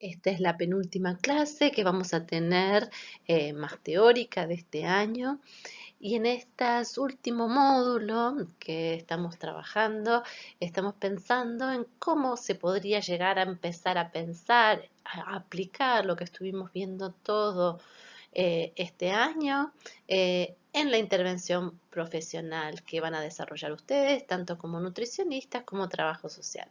Esta es la penúltima clase que vamos a tener más teórica de este año. Y en este último módulo que estamos trabajando, estamos pensando en cómo se podría llegar a empezar a pensar, a aplicar lo que estuvimos viendo todo este año en la intervención profesional que van a desarrollar ustedes, tanto como nutricionistas como trabajo social.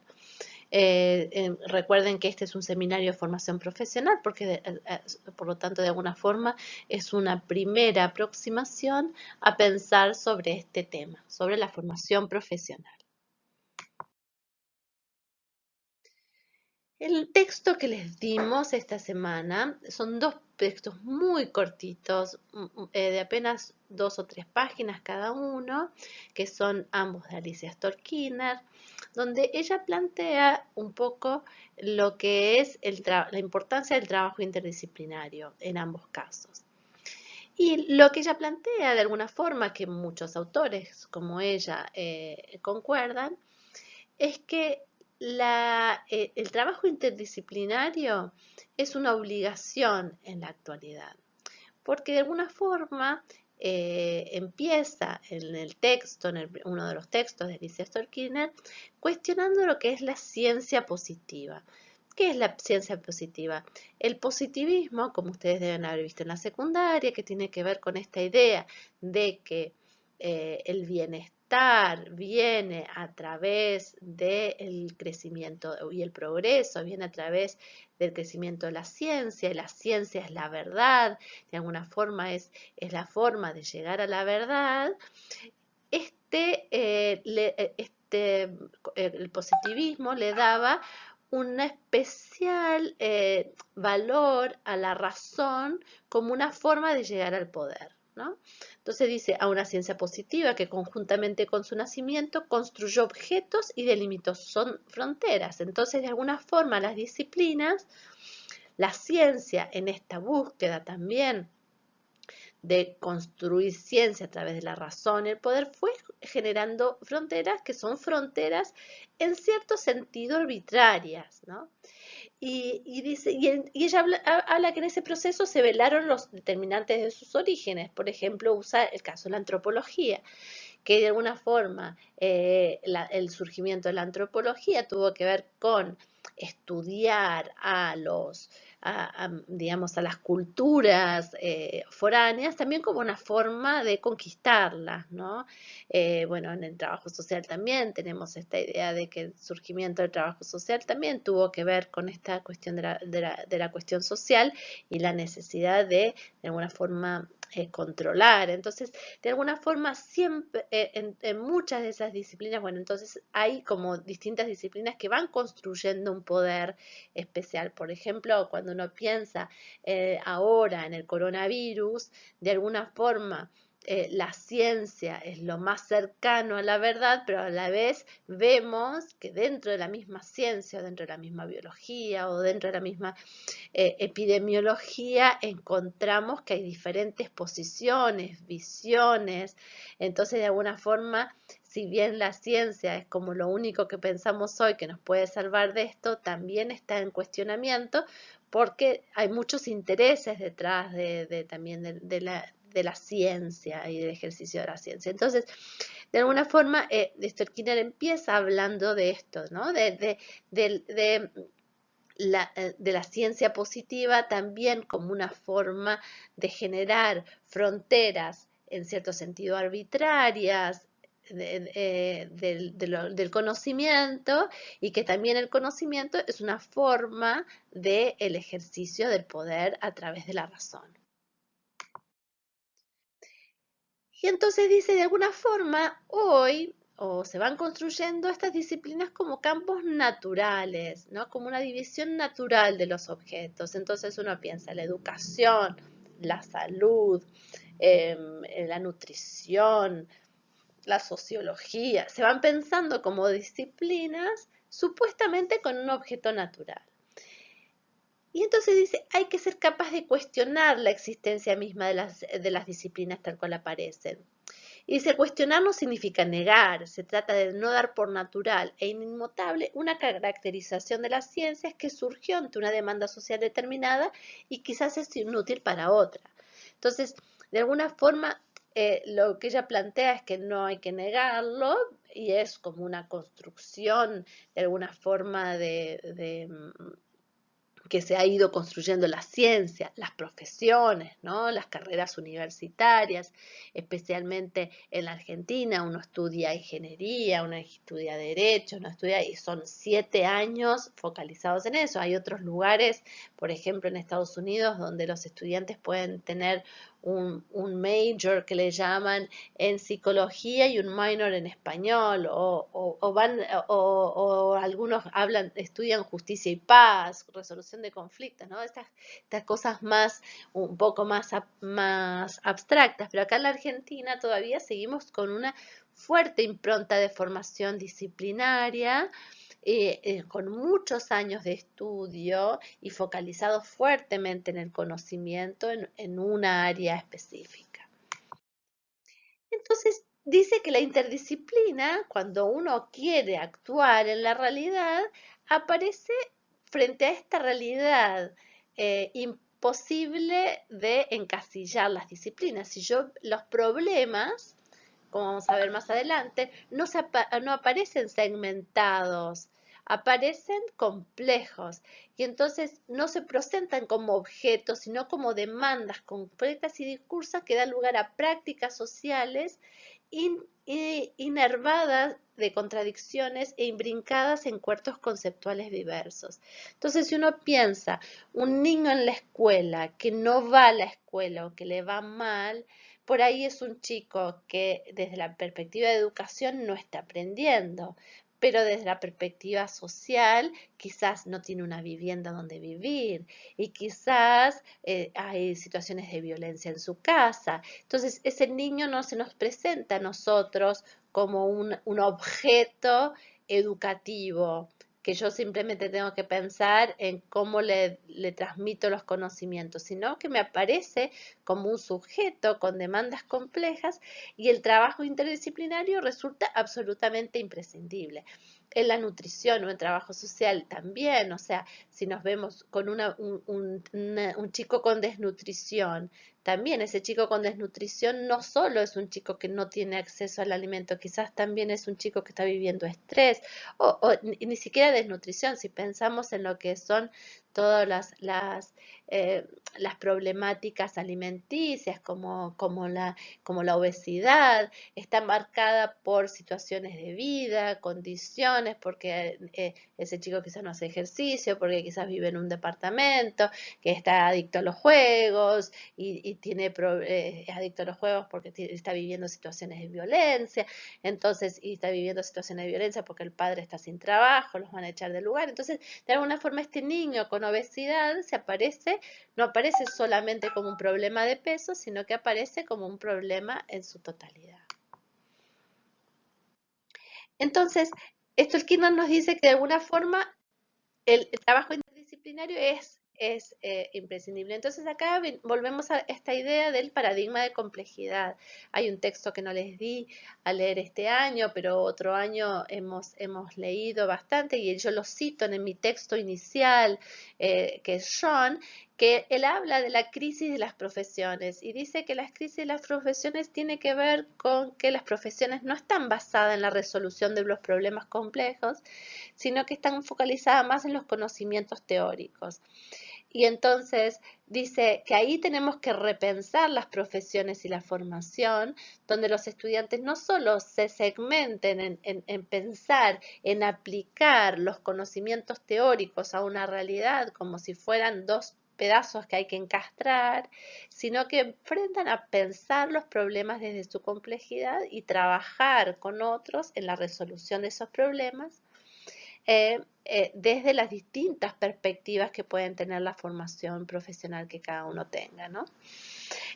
Recuerden que este es un seminario de formación profesional porque por lo tanto de alguna forma es una primera aproximación a pensar sobre este tema, sobre la formación profesional. El texto que les dimos esta semana son dos textos muy cortitos, de apenas 2 o 3 páginas cada uno, que son ambos de Alicia Storkiner, donde ella plantea un poco lo que es la importancia del trabajo interdisciplinario en ambos casos. Y lo que ella plantea, de alguna forma, que muchos autores como ella concuerdan, es que el trabajo interdisciplinario es una obligación en la actualidad, porque de alguna forma empieza en el texto, uno de los textos de Alicia Storkiner, cuestionando lo que es la ciencia positiva. ¿Qué es la ciencia positiva? El positivismo, como ustedes deben haber visto en la secundaria, que tiene que ver con esta idea de que el bienestar viene a través del crecimiento y el progreso, viene a través del crecimiento de la ciencia, y la ciencia es la verdad, de alguna forma es la forma de llegar a la verdad. El positivismo le daba un especial valor a la razón como una forma de llegar al poder, ¿no? Entonces dice, a una ciencia positiva que conjuntamente con su nacimiento construyó objetos y delimitó fronteras. Entonces, de alguna forma, las disciplinas, la ciencia en esta búsqueda también de construir ciencia a través de la razón y el poder fue generando fronteras que son fronteras en cierto sentido arbitrarias, ¿no? Y ella habla que en ese proceso se velaron los determinantes de sus orígenes. Por ejemplo, usa el caso de la antropología, que de alguna forma el surgimiento de la antropología tuvo que ver con estudiar digamos, a las culturas foráneas, también como una forma de conquistarlas, ¿no? Bueno, en el trabajo social también tenemos esta idea de que el surgimiento del trabajo social también tuvo que ver con esta cuestión de la cuestión social y la necesidad de alguna forma, controlar. Entonces, de alguna forma, siempre, en muchas de esas disciplinas, bueno, entonces hay como distintas disciplinas que van construyendo un poder especial. Por ejemplo, cuando uno piensa ahora en el coronavirus, de alguna forma la ciencia es lo más cercano a la verdad, pero a la vez vemos que dentro de la misma ciencia, o dentro de la misma biología, o dentro de la misma epidemiología, encontramos que hay diferentes posiciones, visiones. Entonces, de alguna forma, si bien la ciencia es como lo único que pensamos hoy que nos puede salvar de esto, también está en cuestionamiento porque hay muchos intereses detrás también de la ciencia y del ejercicio de la ciencia. Entonces, de alguna forma, Skinner empieza hablando de esto, ¿no? De la ciencia positiva también como una forma de generar fronteras en cierto sentido arbitrarias del conocimiento, y que también el conocimiento es una forma del ejercicio del poder a través de la razón. Y entonces dice, de alguna forma, hoy o se van construyendo estas disciplinas como campos naturales, ¿no? Como una división natural de los objetos. Entonces uno piensa la educación, la salud, la nutrición, la sociología. Se van pensando como disciplinas supuestamente con un objeto natural. Y entonces dice, hay que ser capaz de cuestionar la existencia misma de las disciplinas tal cual aparecen. Y dice, cuestionar no significa negar, se trata de no dar por natural e inmutable una caracterización de las ciencias que surgió ante una demanda social determinada y quizás es inútil para otra. Entonces, de alguna forma, lo que ella plantea es que no hay que negarlo y es como una construcción de alguna forma que se ha ido construyendo la ciencia, las profesiones, ¿no? Las carreras universitarias, especialmente en la Argentina, uno estudia ingeniería, uno estudia derecho, uno estudia y son 7 años focalizados en eso. Hay otros lugares, por ejemplo en Estados Unidos, donde los estudiantes pueden tener un major que le llaman en psicología y un minor en español, o algunos estudian justicia y paz, resolución de conflictos, ¿no? Estas cosas más, un poco más abstractas, pero acá en la Argentina todavía seguimos con una fuerte impronta de formación disciplinaria, con muchos años de estudio y focalizado fuertemente en el conocimiento en una área específica. Entonces, dice que la interdisciplina, cuando uno quiere actuar en la realidad, aparece frente a esta realidad imposible de encasillar las disciplinas. Si yo, los problemas, como vamos a ver más adelante, no aparecen segmentados, aparecen complejos y entonces no se presentan como objetos, sino como demandas concretas y discursas que dan lugar a prácticas sociales inervadas de contradicciones e imbrincadas en cuerpos conceptuales diversos. Entonces, si uno piensa, un niño en la escuela que no va a la escuela o que le va mal, por ahí es un chico que desde la perspectiva de educación no está aprendiendo, pero desde la perspectiva social quizás no tiene una vivienda donde vivir y quizás hay situaciones de violencia en su casa. Entonces ese niño no se nos presenta a nosotros como un objeto educativo, que yo simplemente tengo que pensar en cómo le transmito los conocimientos, sino que me aparece como un sujeto con demandas complejas y el trabajo interdisciplinario resulta absolutamente imprescindible. En la nutrición o en trabajo social también, o sea, si nos vemos con un chico con desnutrición, también ese chico con desnutrición no solo es un chico que no tiene acceso al alimento, quizás también es un chico que está viviendo estrés o ni siquiera desnutrición, si pensamos en lo que son todas las problemáticas alimenticias como la obesidad, está marcada por situaciones de vida, condiciones, porque ese chico quizás no hace ejercicio, porque quizás vive en un departamento, que está adicto a los juegos y es adicto a los juegos porque está viviendo situaciones de violencia, entonces, y está viviendo situaciones de violencia porque el padre está sin trabajo, los van a echar del lugar. Entonces, de alguna forma, este niño con obesidad no aparece solamente como un problema de peso, sino que aparece como un problema en su totalidad. Entonces, esto el Kirchner nos dice que de alguna forma el trabajo interdisciplinario es imprescindible. Entonces acá volvemos a esta idea del paradigma de complejidad. Hay un texto que no les di a leer este año, pero otro año hemos leído bastante y yo lo cito en mi texto inicial, que es John, que él habla de la crisis de las profesiones y dice que la crisis de las profesiones tiene que ver con que las profesiones no están basadas en la resolución de los problemas complejos, sino que están focalizadas más en los conocimientos teóricos. Y entonces dice que ahí tenemos que repensar las profesiones y la formación, donde los estudiantes no solo se segmenten en pensar, en aplicar los conocimientos teóricos a una realidad como si fueran dos pedazos que hay que encastrar, sino que enfrentan a pensar los problemas desde su complejidad y trabajar con otros en la resolución de esos problemas desde las distintas perspectivas que pueden tener la formación profesional que cada uno tenga, ¿no?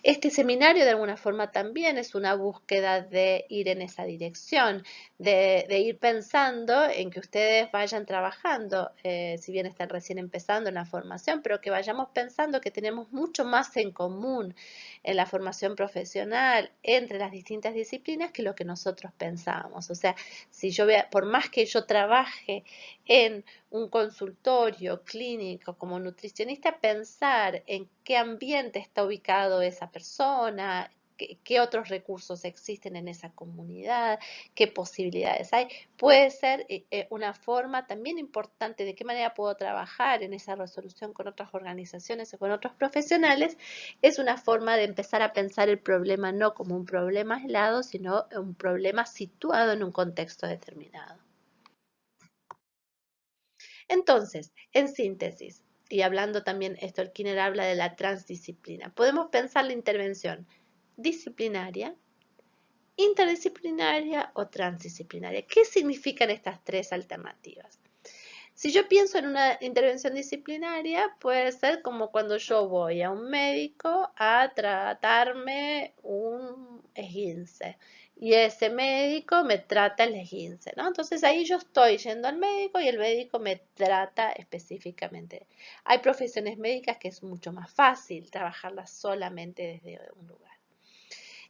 Este seminario de alguna forma también es una búsqueda de ir en esa dirección, de ir pensando en que ustedes vayan trabajando, si bien están recién empezando en la formación, pero que vayamos pensando que tenemos mucho más en común en la formación profesional entre las distintas disciplinas que lo que nosotros pensábamos. O sea, si yo vea, por más que yo trabaje en un consultorio clínico como nutricionista, pensar en qué ambiente está ubicado esa persona, qué otros recursos existen en esa comunidad, qué posibilidades hay. Puede ser una forma también importante de qué manera puedo trabajar en esa resolución con otras organizaciones o con otros profesionales. Es una forma de empezar a pensar el problema no como un problema aislado, sino un problema situado en un contexto determinado. Entonces, en síntesis, y hablando también, esto el Skinner habla de la transdisciplina, podemos pensar la intervención disciplinaria, interdisciplinaria o transdisciplinaria. ¿Qué significan estas tres alternativas? Si yo pienso en una intervención disciplinaria, puede ser como cuando yo voy a un médico a tratarme un esguince y ese médico me trata el esguince, ¿no? Entonces ahí yo estoy yendo al médico y el médico me trata específicamente. Hay profesiones médicas que es mucho más fácil trabajarlas solamente desde un lugar.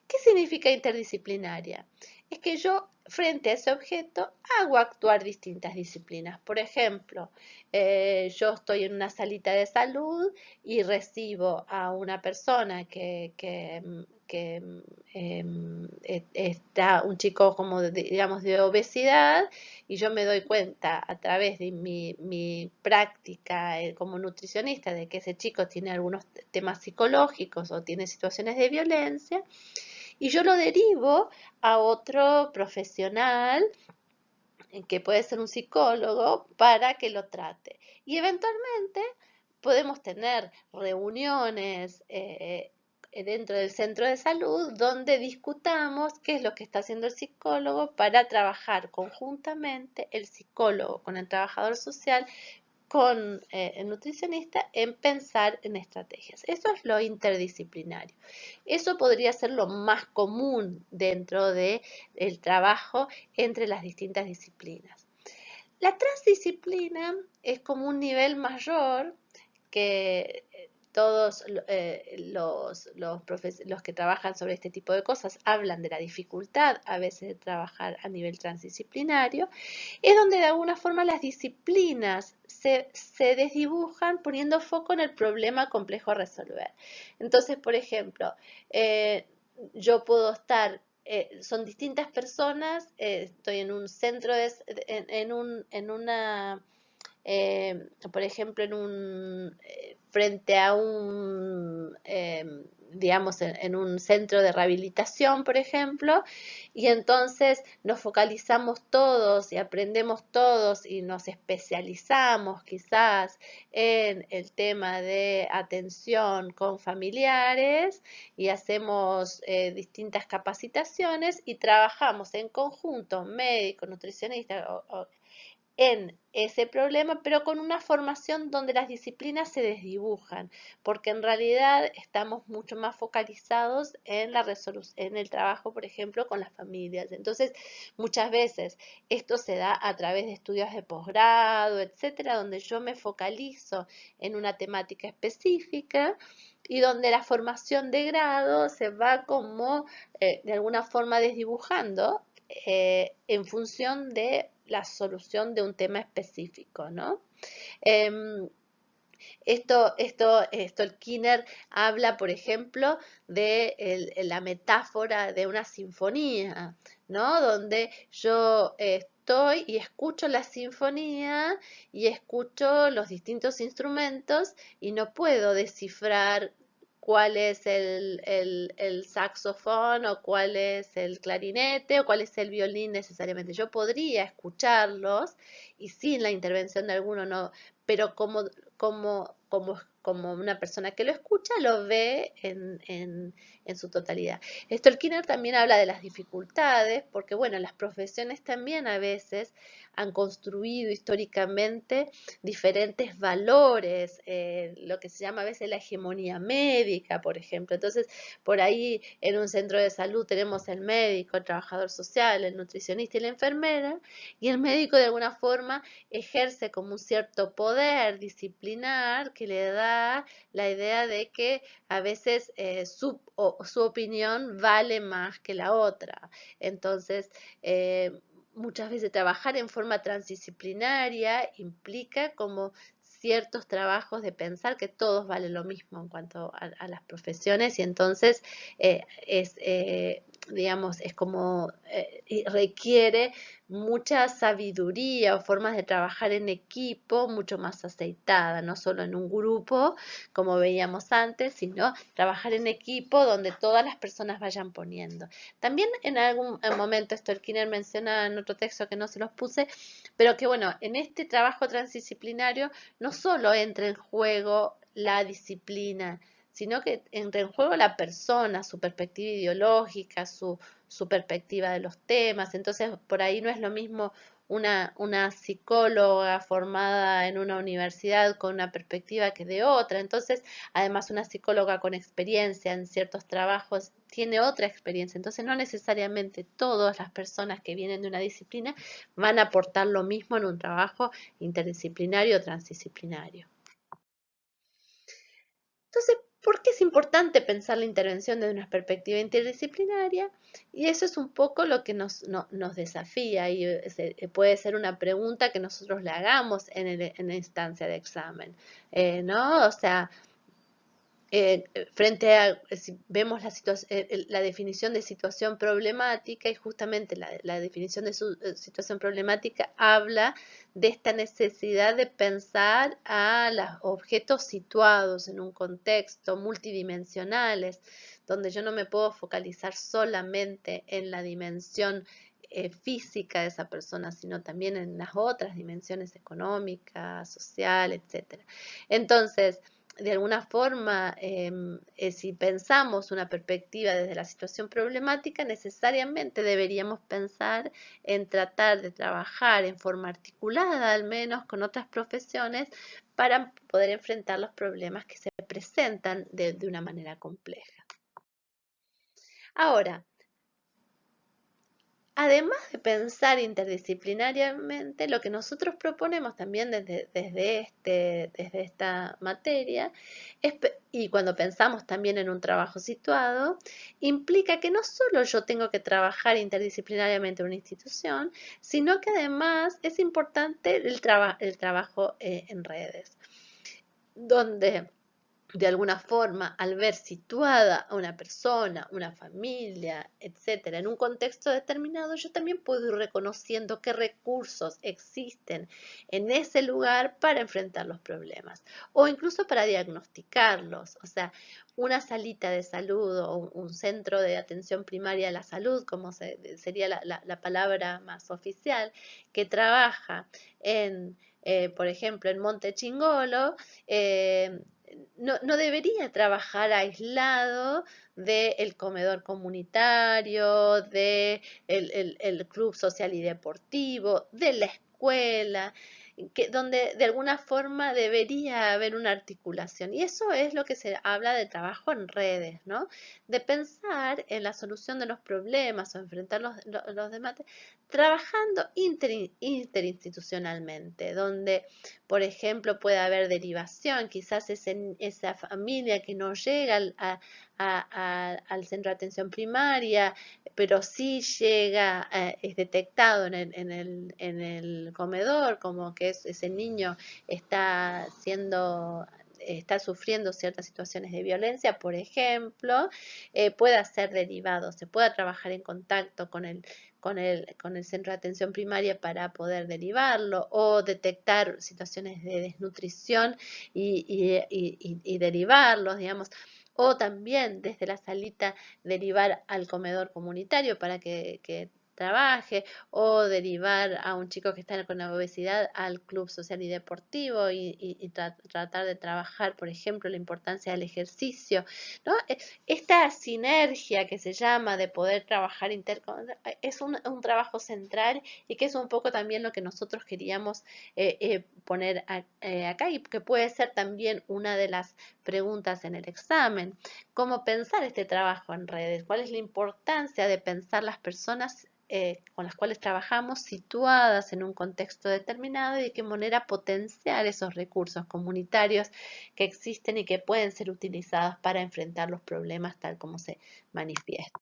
¿Qué significa interdisciplinaria? Es que yo, frente a ese objeto, hago actuar distintas disciplinas. Por ejemplo, yo estoy en una salita de salud y recibo a una persona está un chico como digamos de obesidad y yo me doy cuenta a través de mi práctica como nutricionista de que ese chico tiene algunos temas psicológicos o tiene situaciones de violencia y yo lo derivo a otro profesional, que puede ser un psicólogo, para que lo trate. Y eventualmente podemos tener reuniones dentro del centro de salud donde discutamos qué es lo que está haciendo el psicólogo para trabajar conjuntamente el psicólogo con el trabajador social con el nutricionista en pensar en estrategias. Eso es lo interdisciplinario. Eso podría ser lo más común dentro del trabajo entre las distintas disciplinas. La transdisciplina es como un nivel mayor que todos los que trabajan sobre este tipo de cosas hablan de la dificultad a veces de trabajar a nivel transdisciplinario, es donde de alguna forma las disciplinas se desdibujan poniendo foco en el problema complejo a resolver. Entonces, por ejemplo, yo puedo estar son distintas personas, estoy en un centro, en una por ejemplo, frente a un, digamos, en un centro de rehabilitación, por ejemplo, y entonces nos focalizamos todos y aprendemos todos y nos especializamos quizás en el tema de atención con familiares y hacemos distintas capacitaciones y trabajamos en conjunto, médico, nutricionista en ese problema, pero con una formación donde las disciplinas se desdibujan, porque en realidad estamos mucho más focalizados en la en el trabajo, por ejemplo, con las familias. Entonces, muchas veces esto se da a través de estudios de posgrado, etcétera, donde yo me focalizo en una temática específica y donde la formación de grado se va como de alguna forma desdibujando en función de la solución de un tema específico, ¿no? Eh, el Skinner habla, por ejemplo, de la metáfora de una sinfonía, ¿no? Donde yo estoy y escucho la sinfonía y escucho los distintos instrumentos y no puedo descifrar cuál es el saxofón o cuál es el clarinete o cuál es el violín necesariamente. Yo podría escucharlos y sin la intervención de alguno no pero como una persona que lo escucha, lo ve en su totalidad. Skinner también habla de las dificultades, porque bueno, las profesiones también a veces han construido históricamente diferentes valores, lo que se llama a veces la hegemonía médica, por ejemplo. Entonces, por ahí en un centro de salud tenemos el médico, el trabajador social, el nutricionista y la enfermera, y el médico de alguna forma ejerce como un cierto poder disciplinar que le da la idea de que a veces su opinión vale más que la otra. Entonces, muchas veces trabajar en forma transdisciplinaria implica como ciertos trabajos de pensar que todos valen lo mismo en cuanto a las profesiones y entonces digamos, es como requiere mucha sabiduría o formas de trabajar en equipo mucho más aceitada, no solo en un grupo, como veíamos antes, sino trabajar en equipo donde todas las personas vayan poniendo. También en algún momento Skinner menciona en otro texto que no se los puse, pero que bueno, en este trabajo transdisciplinario no solo entra en juego la disciplina, sino que entra en juego la persona, su perspectiva ideológica, su perspectiva de los temas. Entonces, por ahí no es lo mismo una psicóloga formada en una universidad con una perspectiva que de otra. Entonces, además, una psicóloga con experiencia en ciertos trabajos tiene otra experiencia. Entonces, no necesariamente todas las personas que vienen de una disciplina van a aportar lo mismo en un trabajo interdisciplinario o transdisciplinario. Entonces, ¿por qué es importante pensar la intervención desde una perspectiva interdisciplinaria? Y eso es un poco lo que nos desafía y puede ser una pregunta que nosotros le hagamos en la instancia de examen, ¿no? O sea, frente a, si vemos la definición de situación problemática y justamente la definición de situación problemática habla de esta necesidad de pensar a los objetos situados en un contexto multidimensionales, donde yo no me puedo focalizar solamente en la dimensión física de esa persona, sino también en las otras dimensiones económicas, social, etc. Entonces, de alguna forma, si pensamos una perspectiva desde la situación problemática, necesariamente deberíamos pensar en tratar de trabajar en forma articulada, al menos con otras profesiones, para poder enfrentar los problemas que se presentan de una manera compleja. Ahora, además de pensar interdisciplinariamente, lo que nosotros proponemos también desde esta materia, y cuando pensamos también en un trabajo situado, implica que no solo yo tengo que trabajar interdisciplinariamente en una institución, sino que además es importante el trabajo en redes, donde de alguna forma, al ver situada a una persona, una familia, etcétera, en un contexto determinado, yo también puedo ir reconociendo qué recursos existen en ese lugar para enfrentar los problemas o incluso para diagnosticarlos. O sea, una salita de salud o un centro de atención primaria a la salud, como sería la palabra más oficial, que trabaja por ejemplo, en Monte Chingolo, no debería trabajar aislado del comedor comunitario, del el club social y deportivo, de la escuela, donde de alguna forma debería haber una articulación. Y eso es lo que se habla de trabajo en redes, ¿no? De pensar en la solución de los problemas o enfrentar los debates, trabajando interinstitucionalmente, donde por ejemplo, puede haber derivación, quizás esa familia que no llega al centro de atención primaria, pero sí llega, es detectado en el comedor, como que ese niño está sufriendo ciertas situaciones de violencia, por ejemplo, pueda ser derivado, se pueda trabajar en contacto con el centro de atención primaria para poder derivarlo o detectar situaciones de desnutrición y derivarlos, digamos. O también desde la salita derivar al comedor comunitario para que trabaje, o derivar a un chico que está con obesidad al club social y deportivo y tratar de trabajar, por ejemplo, la importancia del ejercicio, ¿no? Esta sinergia que se llama de poder trabajar es un trabajo central y que es un poco también lo que nosotros queríamos poner acá y que puede ser también una de las preguntas en el examen. ¿Cómo pensar este trabajo en redes? ¿Cuál es la importancia de pensar las personas con las cuales trabajamos situadas en un contexto determinado y de qué manera potenciar esos recursos comunitarios que existen y que pueden ser utilizados para enfrentar los problemas tal como se manifiestan?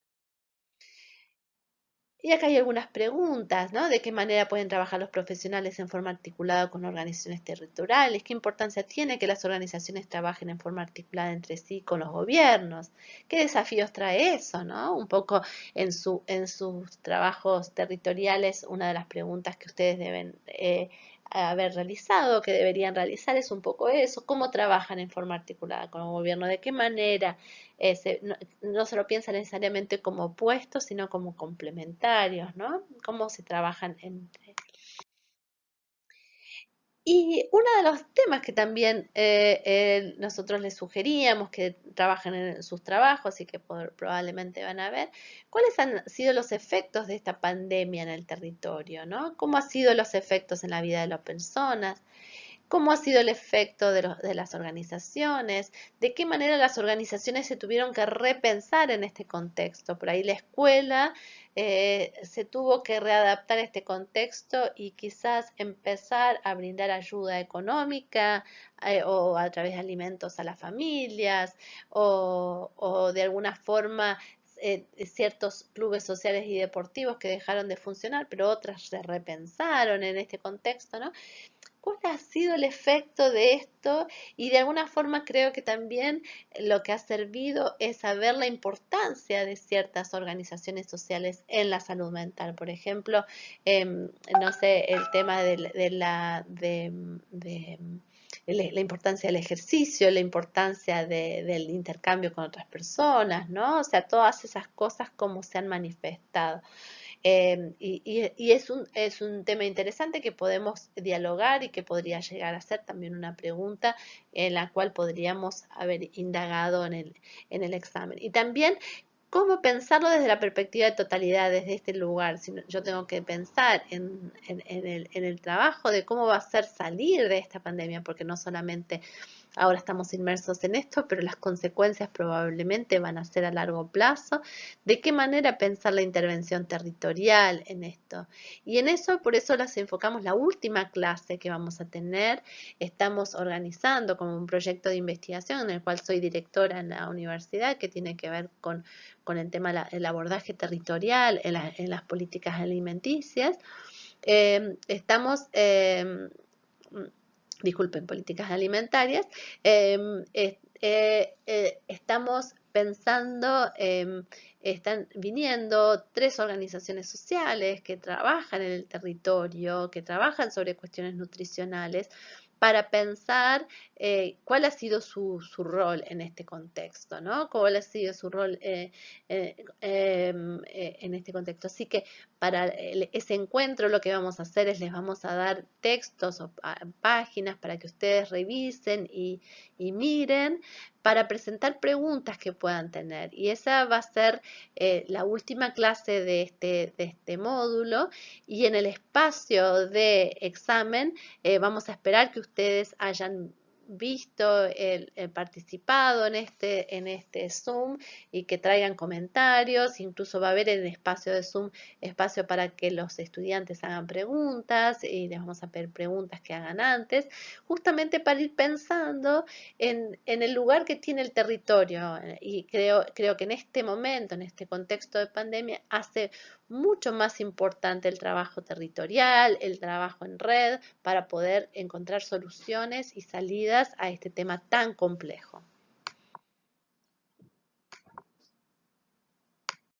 Y acá hay algunas preguntas, ¿no? ¿De qué manera pueden trabajar los profesionales en forma articulada con organizaciones territoriales? ¿Qué importancia tiene que las organizaciones trabajen en forma articulada entre sí con los gobiernos? ¿Qué desafíos trae eso, no? Un poco en sus trabajos territoriales, una de las preguntas que ustedes deben haber realizado, que deberían realizar, es un poco eso. ¿Cómo trabajan en forma articulada con el gobierno? ¿De qué manera no se lo piensa necesariamente como opuestos, sino como complementarios, ¿no? Cómo se trabajan entre. Y uno de los temas que también nosotros les sugeríamos que trabajen en sus trabajos y que probablemente van a ver, ¿cuáles han sido los efectos de esta pandemia en el territorio, ¿no? ¿Cómo han sido los efectos en la vida de las personas? ¿Cómo ha sido el efecto de las organizaciones? ¿De qué manera las organizaciones se tuvieron que repensar en este contexto? Por ahí la escuela se tuvo que readaptar a este contexto y quizás empezar a brindar ayuda económica o a través de alimentos a las familias o de alguna forma ciertos clubes sociales y deportivos que dejaron de funcionar, pero otras se repensaron en este contexto, ¿no? ¿Cuál ha sido el efecto de esto? Y de alguna forma creo que también lo que ha servido es saber la importancia de ciertas organizaciones sociales en la salud mental. Por ejemplo, no sé, el tema la importancia del ejercicio, la importancia del intercambio con otras personas, ¿no? O sea, todas esas cosas como se han manifestado. Y es un tema interesante que podemos dialogar y que podría llegar a ser también una pregunta en la cual podríamos haber indagado en el examen. Y también cómo pensarlo desde la perspectiva de totalidad, desde este lugar. Si yo tengo que pensar en el trabajo de cómo va a ser salir de esta pandemia, porque no solamente ahora estamos inmersos en esto, pero las consecuencias probablemente van a ser a largo plazo. ¿De qué manera pensar la intervención territorial en esto? Y en eso, por eso las enfocamos la última clase que vamos a tener. Estamos organizando como un proyecto de investigación en el cual soy directora en la universidad que tiene que ver con el tema del abordaje territorial en las políticas alimenticias. Estamos disculpen, políticas alimentarias, estamos pensando, están viniendo 3 organizaciones sociales que trabajan en el territorio, que trabajan sobre cuestiones nutricionales, para pensar cuál ha sido su rol en este contexto, ¿no? ¿Cuál ha sido su rol en este contexto? Así que para ese encuentro lo que vamos a hacer es les vamos a dar textos o páginas para que ustedes revisen y miren para presentar preguntas que puedan tener. Y esa va a ser la última clase de este módulo y en el espacio de examen vamos a esperar que ustedes hayan visto participado en este Zoom y que traigan comentarios, incluso va a haber en el espacio de Zoom espacio para que los estudiantes hagan preguntas y les vamos a pedir preguntas que hagan antes, justamente para ir pensando en el lugar que tiene el territorio y creo que en este momento, en este contexto de pandemia, hace mucho más importante el trabajo territorial, el trabajo en red, para poder encontrar soluciones y salidas a este tema tan complejo.